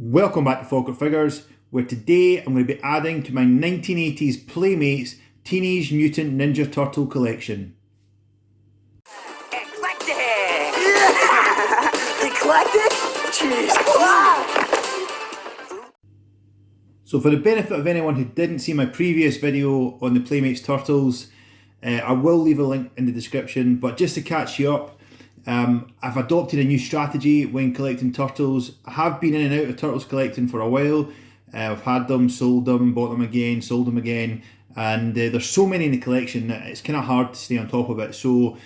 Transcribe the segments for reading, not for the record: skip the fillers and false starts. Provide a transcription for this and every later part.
Welcome back to Falkirk Figures, where today I'm going to be adding to my 1980s Playmates Teenage Mutant Ninja Turtle collection. Eclectic! Yeah! Eclectic? Jeez! Wow! So for the benefit of anyone who didn't see my previous video on the Playmates Turtles, I will leave a link in the description, but just to catch you up, I've adopted a new strategy when collecting turtles. I have been in and out of turtles collecting for a while. I've had them, sold them, bought them again, sold them again, and there's so many in the collection that it's kind of hard to stay on top of it. So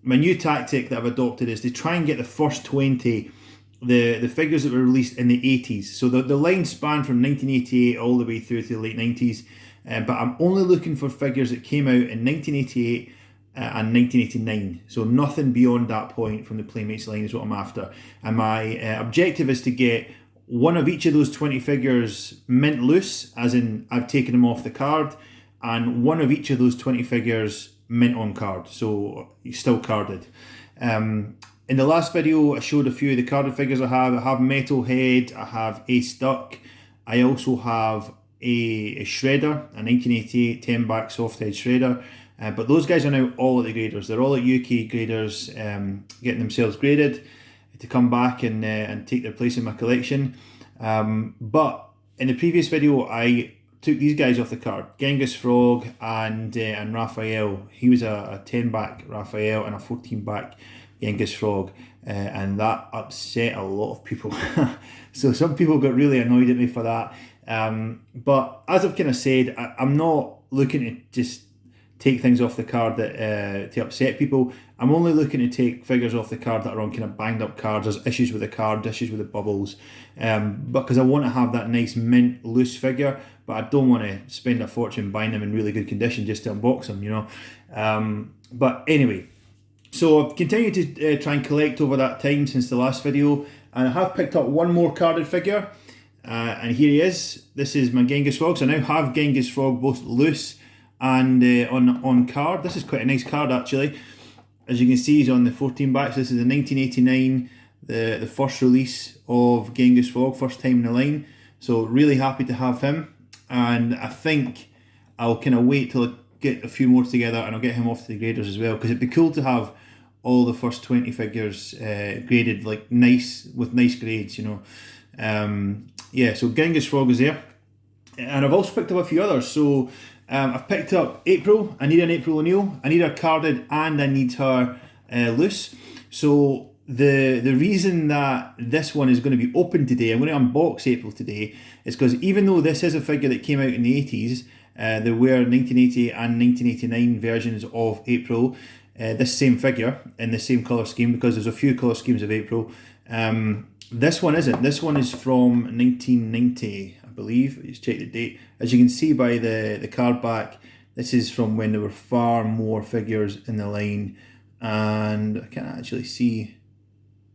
my new tactic that I've adopted is to try and get the first 20, the figures that were released in the 80s. So the line spanned from 1988 all the way through to the late 90s, but I'm only looking for figures that came out in 1988 and 1989, so nothing beyond that point from the Playmates line is what I'm after. And my objective is to get one of each of those 20 figures mint loose, as in I've taken them off the card, and one of each of those 20 figures mint on card, so still carded. In the last video I showed a few of the carded figures I have. I have Metalhead, I have Ace Duck, I also have a Shredder, a 1988 10-back soft head Shredder. But those guys are now all at the graders. They're all at UK graders, getting themselves graded to come back and take their place in my collection. But in the previous video, I took these guys off the card: Genghis Frog and Raphael. He was a 10-back Raphael and a 14-back Genghis Frog, and that upset a lot of people. So some people got really annoyed at me for that. But as I've kind of said, I'm not looking to just take things off the card that to upset people. I'm only looking to take figures off the card that are on kind of banged up cards. There's issues with the card, issues with the bubbles, because I want to have that nice mint loose figure, but I don't want to spend a fortune buying them in really good condition just to unbox them, you know. But anyway, so I've continued to try and collect over that time since the last video, and I have picked up one more carded figure, and here he is. This is my Genghis Frog. So I now have Genghis Frog both loose and on card. This is quite a nice card actually. As you can see, he's on the 14 backs. This is the 1989, the first release of Genghis Frog, first time in the line. So really happy to have him, and I think I'll kind of wait till I get a few more together and I'll get him off to the graders as well, because it'd be cool to have all the first 20 figures graded like nice, with nice grades, you know. Yeah, so Genghis Frog is there, and I've also picked up a few others. So I've picked up April. I need an April O'Neil. I need her carded and I need her loose. So the reason that this one is going to be open today, I'm going to unbox April today, is because even though this is a figure that came out in the 80s, there were 1980 and 1989 versions of April, this same figure in the same colour scheme, because there's a few colour schemes of April. This one isn't. This one is from 1990, I believe. Let's check the date. As you can see by the card back, this is from when there were far more figures in the line, and I can't actually see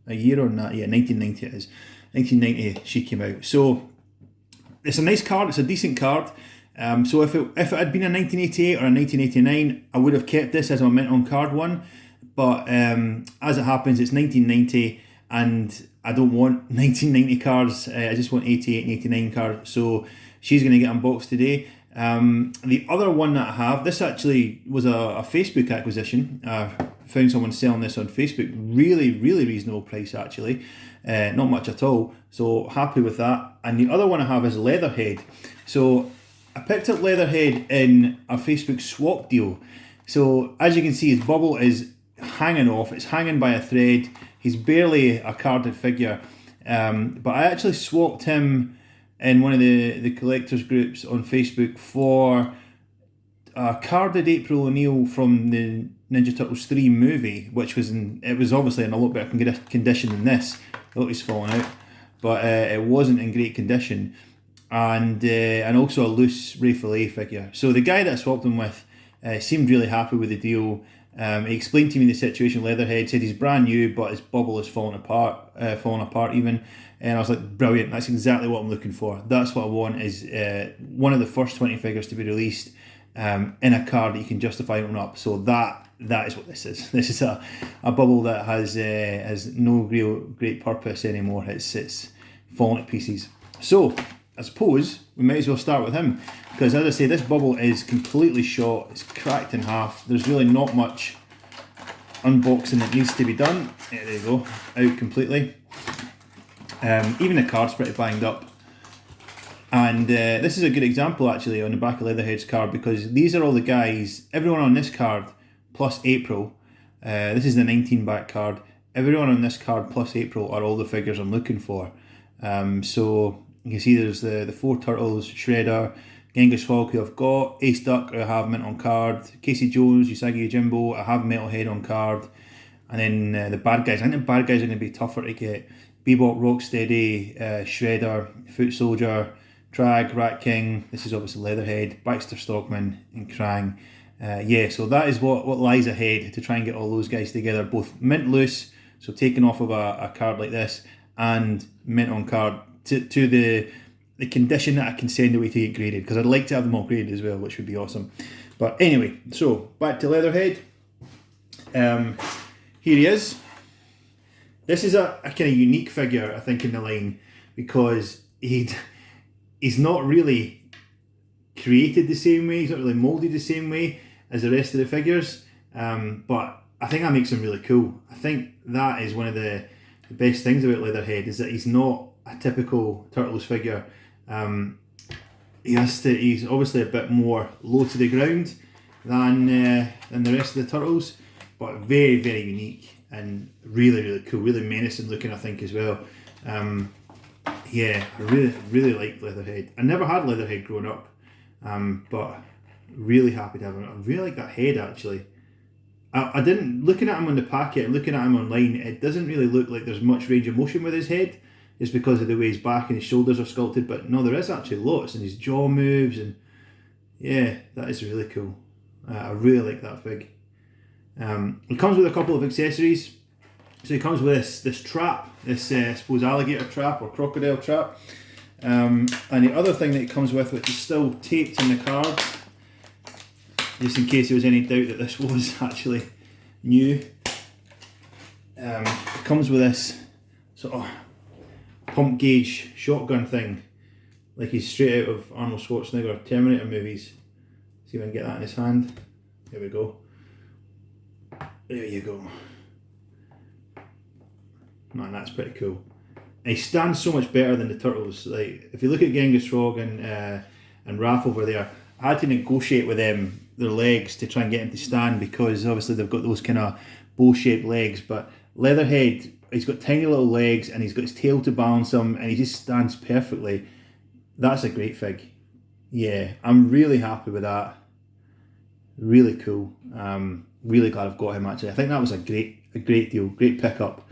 a year on that. Yeah, 1990 it is. 1990 she came out. So it's a nice card. It's a decent card. So if it had been a 1988 or a 1989, I would have kept this as my mint on card one. But as it happens, it's 1990, and I don't want 1990 cards. I just want 88 and 89 cards. So she's going to get unboxed today. The other one that I have, this actually was a Facebook acquisition. I found someone selling this on Facebook. Really, really reasonable price actually. Not much at all. So happy with that. And the other one I have is Leatherhead. So I picked up Leatherhead in a Facebook swap deal. So as you can see, his bubble is hanging off. It's hanging by a thread. He's barely a carded figure, but I actually swapped him in one of the collectors groups on Facebook for a carded April O'Neil from the Ninja Turtles 3 movie, which was it was obviously in a lot better condition than this. Look, he's falling out, but it wasn't in great condition, and also a loose Ray Fillet figure. So the guy that I swapped him with seemed really happy with the deal. He explained to me the situation. Leatherhead said he's brand new, but his bubble is falling apart even. And I was like, brilliant, that's exactly what I'm looking for. That's what I want, is one of the first 20 figures to be released in a card that you can justify opening up. So that is what this is. This is a bubble that has no real great purpose anymore. It's falling to pieces. So I suppose we might as well start with him, because as I say, this bubble is completely shot, it's cracked in half, there's really not much unboxing that needs to be done. Yeah, there you go, out completely. Even the card's pretty banged up. And this is a good example actually on the back of Leatherhead's card, because these are all the guys, everyone on this card plus April, this is the 19 back card, everyone on this card plus April are all the figures I'm looking for. So you can see there's the 4 Turtles, Shredder, Genghis Hog who I've got, Ace Duck who I have mint on card, Casey Jones, Usagi Yojimbo, I have Metalhead on card, and then the bad guys. I think the bad guys are going to be tougher to get. Bebop, Rocksteady, Shredder, Foot Soldier, Trag, Rat King, this is obviously Leatherhead, Baxter Stockman and Krang. Yeah, so that is what lies ahead, to try and get all those guys together, both mint loose, so taken off of a card like this, and mint on card, to the condition that I can send away to get graded, because I'd like to have them all graded as well, which would be awesome. But anyway, so back to Leatherhead. Here he is. This is a kind of unique figure, I think, in the line, because he's not really created the same way, he's not really moulded the same way as the rest of the figures, but I think that makes him really cool. I think that is one of the best things about Leatherhead, is that he's not a typical Turtles figure. He's obviously a bit more low to the ground than the rest of the Turtles, but very, very unique and really, really cool, really menacing looking, I think, as well. Yeah, I really, really like Leatherhead. I never had Leatherhead growing up, but really happy to have him. I really like that head, actually. I didn't, looking at him on the packet and looking at him online, it doesn't really look like there's much range of motion with his head, just because of the way his back and his shoulders are sculpted, but no, there is actually lots, and his jaw moves, and yeah, that is really cool. I really like that fig. It comes with a couple of accessories. So he comes with this trap, this I suppose alligator trap or crocodile trap. And the other thing that it comes with, which is still taped in the card, just in case there was any doubt that this was actually new, it comes with this sort of pump gauge shotgun thing, like he's straight out of Arnold Schwarzenegger Terminator movies. See if I can get that in his hand. There we go. There you go. Man, that's pretty cool. And he stands so much better than the Turtles. Like, if you look at Genghis Hog and Raph over there, I had to negotiate with them their legs to try and get him to stand, because obviously they've got those kind of bow-shaped legs. But Leatherhead, he's got tiny little legs and he's got his tail to balance him, and he just stands perfectly. That's a great fig. Yeah, I'm really happy with that. Really cool. Really glad I've got him, actually. I think that was a great deal, great pickup.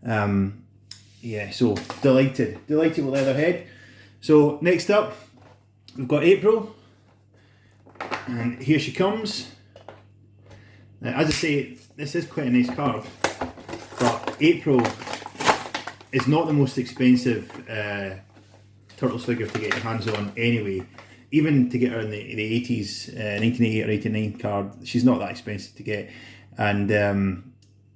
Yeah, so delighted with Leatherhead. So next up, we've got April, and here she comes. Now, as I say, this is quite a nice card, but April is not the most expensive Turtles figure to get your hands on anyway. Even to get her in the 80s, 1988 or 89 card, she's not that expensive to get. And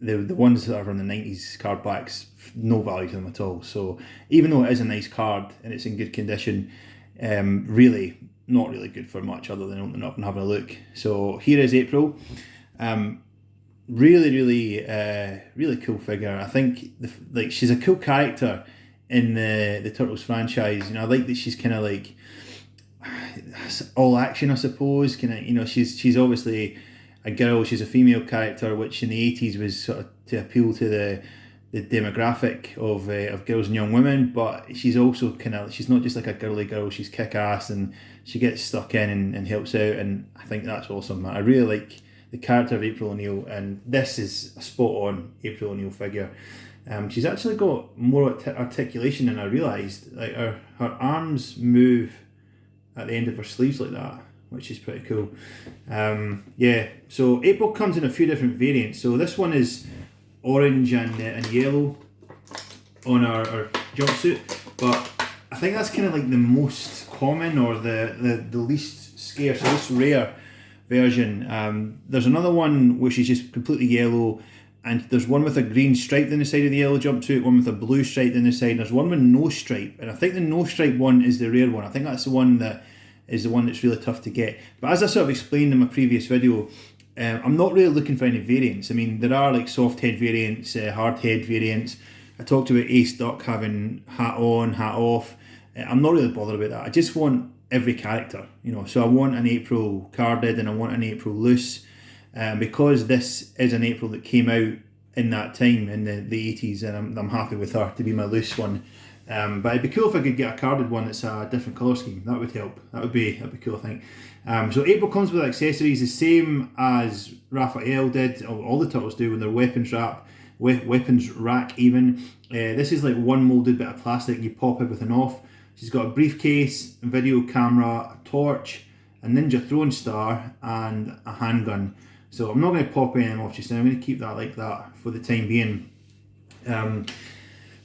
the ones that are from the 90s card backs, no value to them at all. So even though it is a nice card and it's in good condition, really not really good for much other than opening up and having a look. So here is April. Really cool figure. I think like she's a cool character in the Turtles franchise. You know, I like that she's kind of like all action, I suppose. Kind of, you know, she's obviously a girl. She's a female character, which in the 80s was sort of to appeal to the demographic of girls and young women. But she's also kind of, she's not just like a girly girl. She's kick ass and she gets stuck in and helps out. And I think that's awesome. I really like the character of April O'Neil, and this is a spot on April O'Neil figure. She's actually got more articulation than I realised. Like her arms move at the end of her sleeves like that, which is pretty cool. Yeah, so April comes in a few different variants. So this one is orange and yellow on our jumpsuit, but I think that's kind of like the most common or the least scarce, the least rare version. There's another one where she's just completely yellow, and there's one with a green stripe down the side of the yellow jumpsuit, one with a blue stripe down the side, and there's one with no stripe. And I think the no stripe one is the rare one. I think that's the one that is the one that's really tough to get. But as I sort of explained in my previous video, I'm not really looking for any variants. I mean, there are like soft head variants, hard head variants. I talked about Ace Duck having hat on, hat off. I'm not really bothered about that. I just want every character, you know. So I want an April carded and I want an April loose. Because this is an April that came out in that time in the 80s, and I'm happy with her to be my loose one. But it'd be cool if I could get a carded one that's a different colour scheme. That would help. That'd be cool, I think. So April comes with accessories the same as Raphael did, or all the turtles do, when they're weapons rack even. This is like one moulded bit of plastic. You pop everything off. She's got a briefcase, a video camera, a torch, a ninja throwing star, and a handgun. So I'm not going to pop any of them off just now. I'm going to keep that like that for the time being.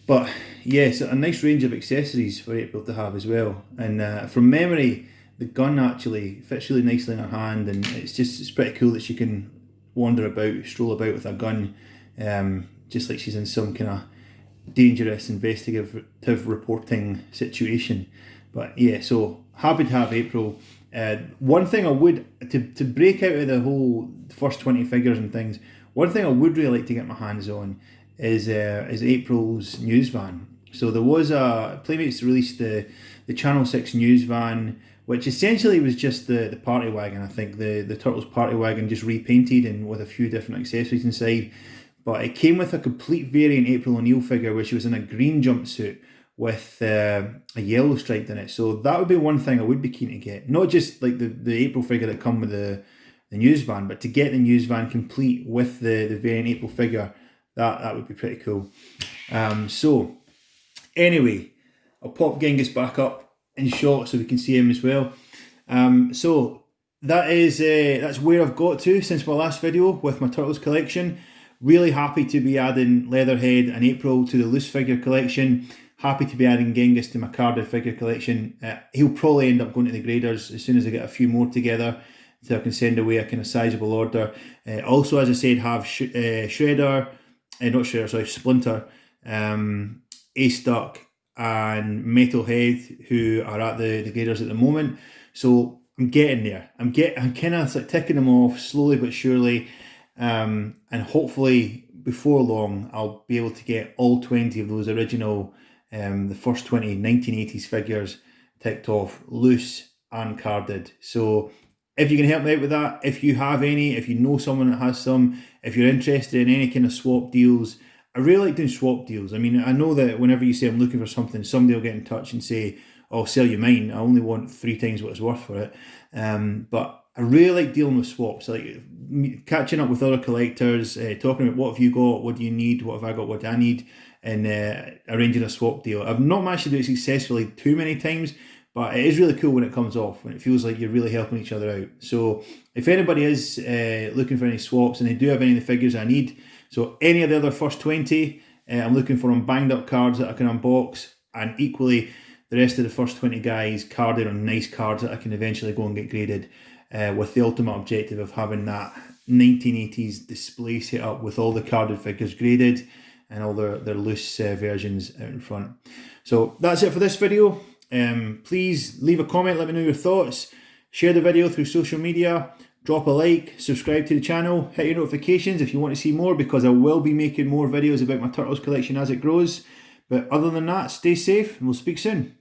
But yes, a nice range of accessories for April to have as well. And from memory, the gun actually fits really nicely in her hand, and it's pretty cool that she can stroll about with a gun, just like she's in some kind of dangerous investigative reporting situation. But yeah, so happy to have April. One thing I would, to break out of the whole first 20 figures and things, one thing I would really like to get my hands on is April's news van. So there was Playmates released the Channel 6 news van, which essentially was just the party wagon. I think the Turtles party wagon just repainted and with a few different accessories inside. But it came with a complete variant April O'Neil figure, which was in a green jumpsuit with a yellow stripe in it. So that would be one thing I would be keen to get. Not just like the April figure that come with the news van, but to get the news van complete with the variant April figure, that would be pretty cool. So anyway, I'll pop Genghis back up in shot so we can see him as well. So that's where I've got to since my last video with my Turtles collection. Really happy to be adding Leatherhead and April to the loose figure collection. Happy to be adding Genghis to my carded figure collection. He'll probably end up going to the graders as soon as I get a few more together, so I can send away a kind of sizable order. Also, as I said, have Splinter, Ace Duck, and Metalhead, who are at the graders at the moment. So I'm getting there. I'm kind of like ticking them off slowly but surely, and hopefully before long I'll be able to get all 20 of those original, the first 20 1980s figures ticked off, loose and carded. So if you can help me out with that, if you have any, if you know someone that has some, if you're interested in any kind of swap deals, I really like doing swap deals. I mean, I know that whenever you say I'm looking for something, somebody will get in touch and say, I'll sell you mine. I only want 3 times what it's worth for it. But I really like dealing with swaps, like catching up with other collectors, talking about what have you got, what do you need, what have I got, what do I need, and arranging a swap deal. I've not managed to do it successfully too many times, but it is really cool when it comes off, when it feels like you're really helping each other out. So if anybody is looking for any swaps and they do have any of the figures I need, so any of the other first 20, I'm looking for them banged up cards that I can unbox, and equally the rest of the first 20 guys carded on nice cards that I can eventually go and get graded, with the ultimate objective of having that 1980s display set up with all the carded figures graded and all their loose versions out in front. So that's it for this video. Please leave a comment, let me know your thoughts, share the video through social media, drop a like, subscribe to the channel, hit your notifications if you want to see more, because I will be making more videos about my Turtles collection as it grows. But other than that, stay safe and we'll speak soon.